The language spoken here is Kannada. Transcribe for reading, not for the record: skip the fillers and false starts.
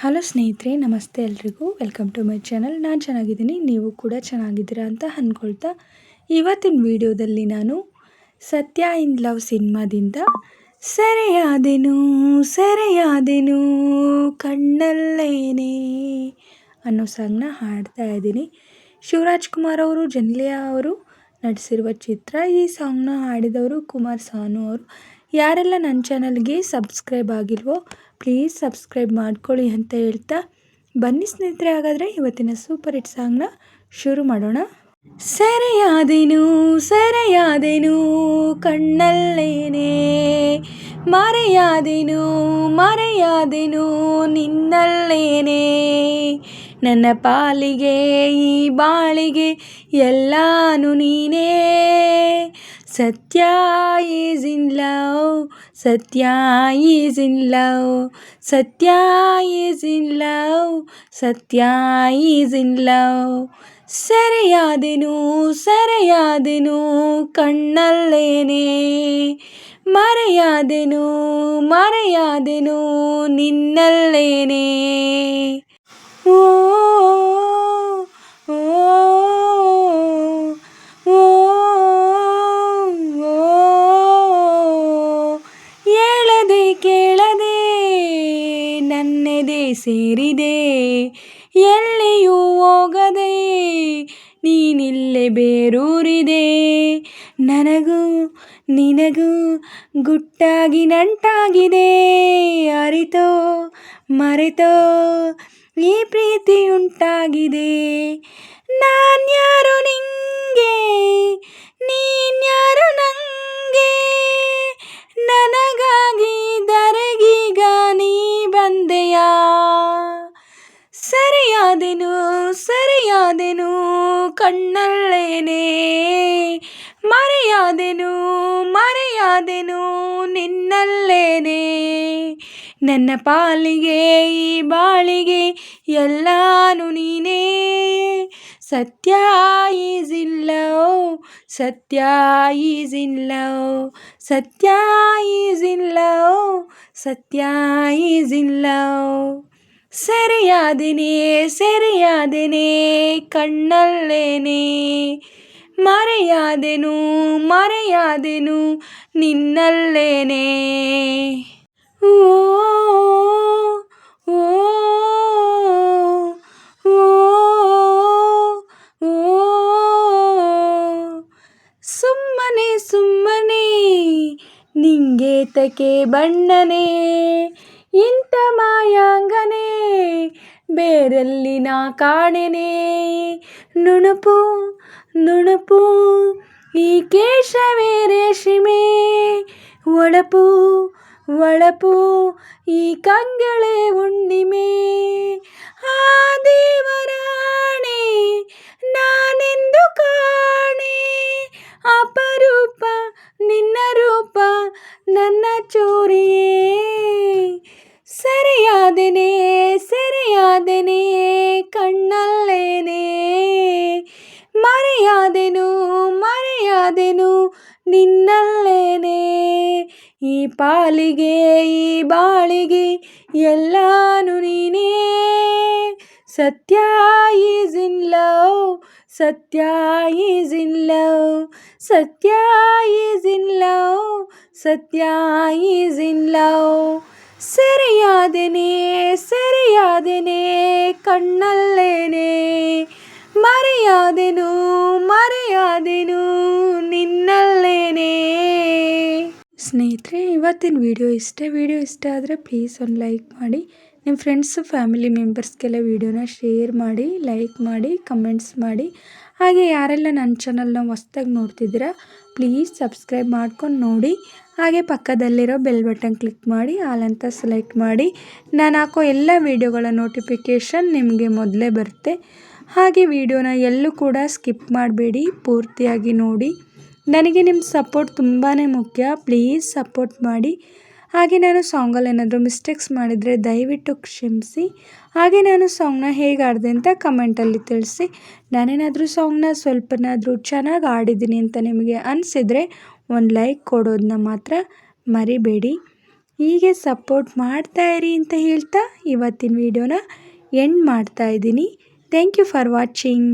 ಹಲೋ ಸ್ನೇಹಿತರೆ, ನಮಸ್ತೆ ಎಲ್ರಿಗೂ. Welcome to my channel. ನಾನು ಚೆನ್ನಾಗಿದ್ದೀನಿ, ನೀವು ಕೂಡ ಚೆನ್ನಾಗಿದ್ದೀರಾ ಅಂತ ಅಂದ್ಕೊಳ್ತಾ ಇವತ್ತಿನ ವಿಡಿಯೋದಲ್ಲಿ ನಾನು ಸತ್ಯ ಇನ್ ಲವ್ ಸಿನಿಮಾದಿಂದ ಸೆರೆಯಾದೆನು ಸೆರೆಯಾದೆನು ಕಣ್ಣಲ್ಲೇನೆ ಅನ್ನೋ ಸಾಂಗ್ನ ಹಾಡ್ತಾ ಇದ್ದೀನಿ. ಶಿವರಾಜ್ ಕುಮಾರ್ ಅವರು, ಜನಿಲಿಯಾ ಅವರು ನಟಿಸಿರುವ ಚಿತ್ರ. ಈ ಸಾಂಗ್ನ ಹಾಡಿದವರು ಕುಮಾರ್ ಸಾನು ಅವರು. ಯಾರೆಲ್ಲ ನನ್ನ ಚಾನಲ್ಗೆ ಸಬ್ಸ್ಕ್ರೈಬ್ ಆಗಿಲ್ವೋ ಪ್ಲೀಸ್ ಸಬ್ಸ್ಕ್ರೈಬ್ ಮಾಡ್ಕೊಳ್ಳಿ ಅಂತ ಹೇಳ್ತಾ ಬನ್ನಿ ಸ್ನೇಹಿತರೆ, ಹಾಗಾದರೆ ಇವತ್ತಿನ ಸೂಪರ್ ಹಿಟ್ ಸಾಂಗ್ನ ಶುರು ಮಾಡೋಣ. ಸೆರೆಯಾದೆನು ಸೆರೆಯಾದೆನು ಕಣ್ಣಲ್ಲೇನೆ, ಮರೆಯಾದೆನು ಮರೆಯಾದೆನು ನಿನ್ನಲ್ಲೇನೆ, ನನ್ನ ಪಾಲಿಗೆ ಈ ಬಾಳಿಗೆ ಎಲ್ಲಾನು ನೀನೇ, ಸತ್ಯ ಈಸ್ ಇನ್ ಲವ್, ಸತ್ಯ ಈಸ್ ಇನ್ ಲವ್, ಸತ್ಯ ಈಸ್ ಇನ್ ಲವ್, ಸತ್ಯ ಈಸ್ ಇನ್ ಲವ್. ಸೆರೆಯಾದೆನು ಸೆರೆಯಾದೆನು ಕಣ್ಣಲ್ಲೇನೆ, ಮರೆಯಾದೆನು ಮರೆಯಾದೆನು ನಿನ್ನಲ್ಲೇನೆ. ಓ ಓ ಓ ಹೇಳದೆ ಕೇಳದೆ ನನ್ನೆದೆ ಸೇರಿದೆ, ಎಲ್ಲಿಯೂ ಹೋಗದೆ ನೀನಿಲ್ಲೇ ಬೇರೂರಿದೆ, ನನಗೂ ನಿನಗೂ ಗುಟ್ಟಾಗಿ ನಂಟಾಗಿದೆ, ಅರಿತೋ ಮರೆತೋ ಈ ಪ್ರೀತಿ ಉಂಟಾಗಿದೆ, ನಾನ್ಯಾರು ನಿಂಗೆ ನೀನ್ಯಾರು ನಂಗೆ, ನನಗಾಗಿ ದರೆಗೀಗ ನೀ ಬಂದೆಯಾ, ಸೆರೆಯಾದೆನು ಸೆರೆಯಾದೆನು ಕಣ್ಣಲ್ಲೇನೆ, ಮರೆಯಾದೆನು ಮರೆಯಾದೆನು ನಿನ್ನಲ್ಲೇನೆ, ನನ್ನ ಪಾಲಿಗೆ ಈ ಬಾಳಿಗೆ ಎಲ್ಲಾನು ನೀನೇ, ಸತ್ಯ ಈಸ್ ಇನ್ ಲವ್, ಸತ್ಯ ಈಸ್ ಇನ್ ಲವ್, ಸತ್ಯ ಈಸ್ ಇನ್ ಲವ್, ಸತ್ಯ ಈಸ್ ಇನ್ ಲವ್. ಸೆರೆಯಾದೆನೆ ಸೆರೆಯಾದೆನೆ ಕಣ್ಣಲ್ಲೇನೆ, ಮರೆಯಾದೆನು ಮರೆಯಾದೆನು ನಿನ್ನಲ್ಲೇನೆ. ಓ ಓ ಓ ಓ ಸುಮ್ಮನೆ ಸುಮ್ಮನೆ ನಿಂಗೇತಕ್ಕೆ ಬಣ್ಣನೆ, ಇಂಥ ಮಾಯಾಂಗನೆ ಬೇರೆಲ್ಲಿ ನಾ ಕಾಣೆನೆ, ನುಣುಪು ನುಣುಪು ಈ ಕೇಶವೇ ರೇಷ್ಮೆ, ಒಳಪು ಒಳಪು ಈ ಕಂಗಳೇ ಹುಣ್ಣಿಮೆ, ಆ ದೇವರಾಣೆ ನಾನೆಂದು ಕಾಣೆ, ಅಪರೂಪ ನಿನ್ನ ರೂಪ ನನ್ನ ಚೋರಿಯೇ, ಸೆರೆಯಾದೆನೆ ಸೆರೆಯಾದೆನೆ ಕಣ್ಣಲ್ಲೇನೆ, ಮರೆಯಾದೆನು ಮರೆಯಾದೆನು ನಿನ್ನಲ್ಲೇನೆ, ಈ ಪಾಲಿಗೆ ಈ ಬಾಳಿಗೆ ಎಲ್ಲಾನು ನೀನೇ, ಸತ್ಯ ಈಸ್ ಇನ್ ಲವ್, ಸತ್ಯ ಈಸ್ ಇನ್ ಲವ್, ಸತ್ಯ ಈಸ್ ಇನ್ ಲವ್, ಸತ್ಯ ಈಸ್ ಇನ್ ಲವ್. ಸೆರೆಯಾದೆನೆ ಸೆರೆಯಾದೆನೆ ಕಣ್ಣಲ್ಲೇನೆ, ಮರೆಯಾದೆನು ಮರೆಯಾದೆನು ನಿನ್ನಲ್ಲೇನೆ. ಸ್ನೇಹಿತರೆ, ಇವತ್ತಿನ ವಿಡಿಯೋ ಇಷ್ಟ ಆದರೆ ಪ್ಲೀಸ್ ಒಂದು ಲೈಕ್ ಮಾಡಿ, ನಿಮ್ಮ ಫ್ರೆಂಡ್ಸು ಫ್ಯಾಮಿಲಿ ಮೆಂಬರ್ಸ್ಗೆಲ್ಲ ವಿಡಿಯೋನ ಶೇರ್ ಮಾಡಿ, ಲೈಕ್ ಮಾಡಿ, ಕಮೆಂಟ್ಸ್ ಮಾಡಿ. ಹಾಗೆ ಯಾರೆಲ್ಲ ನನ್ನ ಚಾನಲ್ನ ಹೊಸ್ದಾಗಿ ನೋಡ್ತಿದ್ದೀರಾ ಪ್ಲೀಸ್ ಸಬ್ಸ್ಕ್ರೈಬ್ ಮಾಡ್ಕೊಂಡು ನೋಡಿ. ಹಾಗೆ ಪಕ್ಕದಲ್ಲಿರೋ ಬೆಲ್ ಬಟನ್ ಕ್ಲಿಕ್ ಮಾಡಿ ಆಲ್ ಅಂತ ಸೆಲೆಕ್ಟ್ ಮಾಡಿ, ನಾನು ಹಾಕೋ ಎಲ್ಲ ವಿಡಿಯೋಗಳ ನೋಟಿಫಿಕೇಷನ್ ನಿಮಗೆ ಮೊದಲೇ ಬರುತ್ತೆ. ಹಾಗೆ ವಿಡಿಯೋನ ಎಲ್ಲೂ ಕೂಡ ಸ್ಕಿಪ್ ಮಾಡಬೇಡಿ, ಪೂರ್ತಿಯಾಗಿ ನೋಡಿ. ನನಗೆ ನಿಮ್ಮ ಸಪೋರ್ಟ್ ತುಂಬಾ ಮುಖ್ಯ, ಪ್ಲೀಸ್ ಸಪೋರ್ಟ್ ಮಾಡಿ. ಹಾಗೆ ನಾನು ಸಾಂಗಲ್ಲಿ ಏನಾದರೂ ಮಿಸ್ಟೇಕ್ಸ್ ಮಾಡಿದರೆ ದಯವಿಟ್ಟು ಕ್ಷಮಿಸಿ. ಹಾಗೆ ನಾನು ಸಾಂಗ್ನ ಹೇಗೆ ಆಡಿದೆ ಅಂತ ಕಮೆಂಟಲ್ಲಿ ತಿಳಿಸಿ. ನಾನೇನಾದರೂ ಸಾಂಗ್ನ ಸ್ವಲ್ಪನಾದರೂ ಚೆನ್ನಾಗಿ ಆಡಿದ್ದೀನಿ ಅಂತ ನಿಮಗೆ ಅನಿಸಿದರೆ ಒಂದು ಲೈಕ್ ಕೊಡೋದನ್ನ ಮಾತ್ರ ಮರಿಬೇಡಿ. ಹೀಗೆ ಸಪೋರ್ಟ್ ಮಾಡ್ತಾ ಇರಿ ಅಂತ ಹೇಳ್ತಾ ಇವತ್ತಿನ ವಿಡಿಯೋನ ಎಂಡ್ ಮಾಡ್ತಾ ಇದ್ದೀನಿ. Thank you for watching.